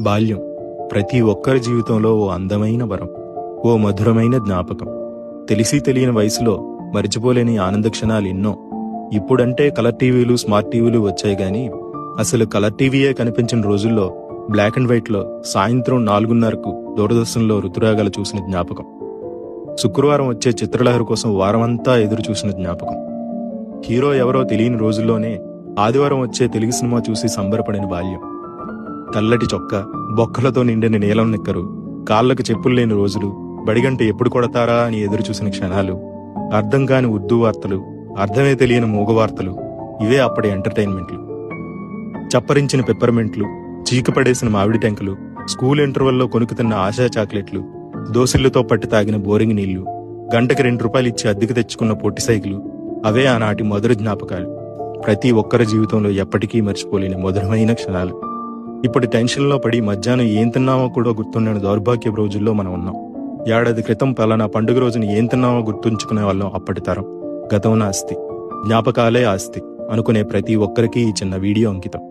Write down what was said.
బాల్యం ప్రతి ఒక్కరి జీవితంలో ఓ అందమైన వరం, ఓ మధురమైన జ్ఞాపకం. తెలిసి తెలియని వయసులో మరిచిపోలేని ఆనంద క్షణాలు ఎన్నో. ఇప్పుడంటే కలర్ టీవీలు, స్మార్ట్ టీవీలు వచ్చాయి గాని అసలు కలర్ టీవీయే కనిపించిన రోజుల్లో బ్లాక్ అండ్ వైట్ లో సాయంత్రం 4:30కు దూరదర్శన్లో ఋతురాగాలు చూసిన జ్ఞాపకం. శుక్రవారం వచ్చే చిత్రలహరి కోసం వారమంతా ఎదురు చూసిన జ్ఞాపకం. హీరో ఎవరో తెలియని రోజుల్లోనే ఆదివారం వచ్చే తెలుగు సినిమా చూసి సంబరపడిన బాల్యం. తెల్లటి చొక్క, బొక్కలతో నిండిన నీలం నిక్కరు, కాళ్లకు చెప్పులు లేని రోజులు, బడిగంట ఎప్పుడు కొడతారా అని ఎదురు చూసిన క్షణాలు, అర్థం కాని ఉర్దూ వార్తలు, అర్థమే తెలియని మూగ వార్తలు, ఇవే అప్పటి ఎంటర్టైన్మెంట్లు. చప్పరించిన పెప్పర్మెంట్లు, చీకపడేసిన మామిడి టెంకలు, స్కూల్ ఇంటర్వెల్లో కొనుక్కుతున్న ఆశా చాక్లెట్లు, దోసిళ్లతో పట్టి తాగిన బోరింగ్ నీళ్లు, గంటకి ₹2 ఇచ్చి అద్దెకు తెచ్చుకున్న పొట్టి సైకిలు, అవే ఆనాటి మధుర జ్ఞాపకాలు. ప్రతి ఒక్కరి జీవితంలో ఎప్పటికీ మర్చిపోలేని మధురమైన క్షణాలు. ఇప్పుడు టెన్షన్లో పడి మధ్యాహ్నం ఏం తిన్నామో కూడా గుర్తుండని దౌర్భాగ్య రోజుల్లో మనం ఉన్నాం. ఏడాది క్రితం పలానా పండుగ రోజున ఏం తిన్నామో గుర్తుంచుకునే వాళ్ళం అప్పటి తరం. గతం ఆస్తి, జ్ఞాపకాలే ఆస్తి అనుకునే ప్రతి ఒక్కరికి ఈ చిన్న వీడియో అంకితం.